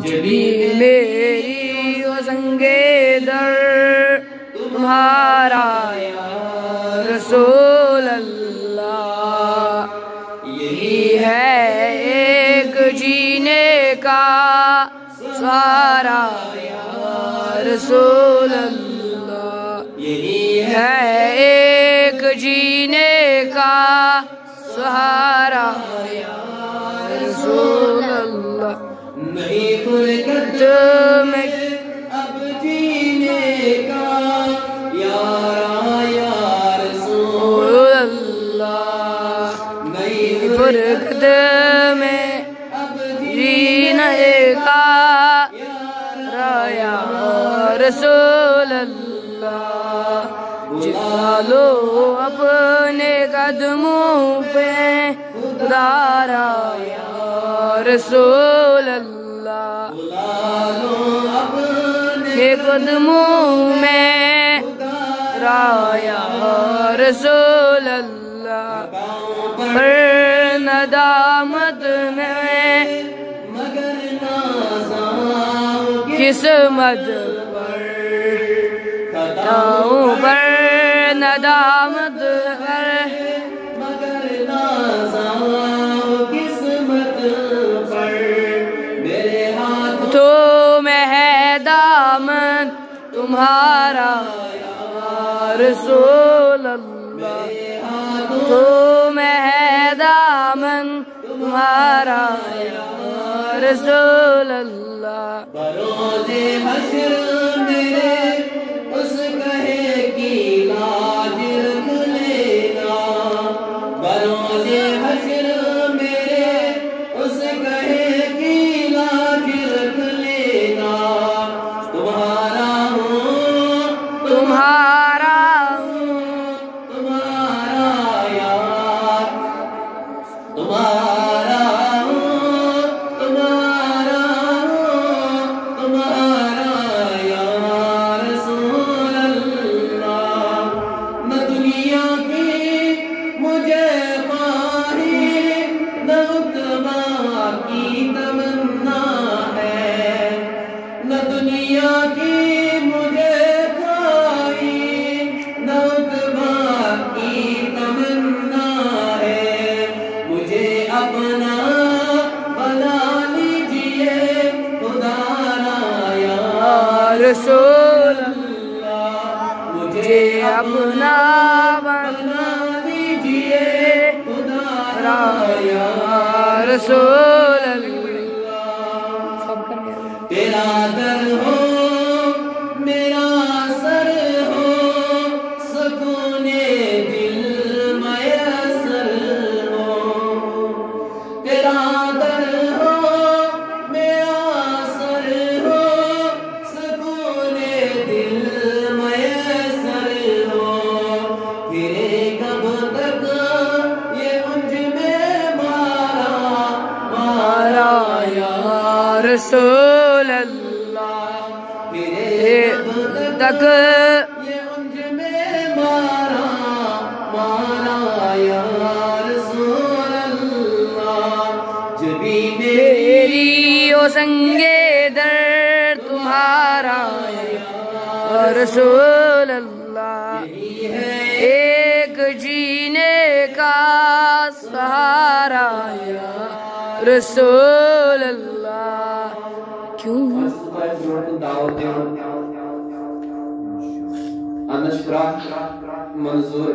جبی میری و سنگے در تمہارا یا رسول اللہ، یہی ہے ایک جینے کا سہارا یا رسول اللہ، یہی ہے ایک جینے کا سہارا یا رسول اللہ۔ نہیں فرقت میں اب جینے کا یارا یا رسول اللہ، نہیں فرقت میں اب جینے کا یارا یا رسول اللہ۔ جلا لو اپنے قدموں پہ ادارا یا رسول اللہ، اپنے قدموں میں ادارا یا رسول اللہ۔ پر ندامت میں مگر نازاں قسمت پر خطاؤں پر ندامت ہے مگر نازاں قسمت پر، میرے ہاتھوں میں ہے دامن تمہارا یا رسول اللہ، ہاتھوں میں ہے دامن تمہارا یا رسول اللہ۔ بروز حشر میرے اس کہے کی لاج رکھ لینا، بروز حشر میرے اس کہے کی لاج رکھ لینا۔ تمہارا ہوں تمہارا ہوں تمہارا یار، تمہارا ہوں تمہارا ہوں تمہارا یا رسول اللہ۔ نہ دنیا کی مجھے خواہی نہ عقبیٰ کی تمنا ہے، نہ دنیا کی مجھے خواہی نہ عقبیٰ کی تمنا ہے، مجھے اپنا بنا لیجئے خدا را یا رسول اللہ، مجھے اپنا بنا لیجئے خدا را یا رسول اللہ۔ تیرا در ہو میرا سر ہو سکون دل میسر ہو، تیرا در ہو میرا سر ہو سکون دل میسر ہو، پھرے کب تک یہ انج میں مارا یا رسول اللہ، پھرے کب تک یہ انج میں مارا یا رسول اللہ۔ جبی میری و سنگے در تمہارا یا رسول اللہ، ایک جینے کا سہارا یا رسول اللہ۔ کیوں منظور منظور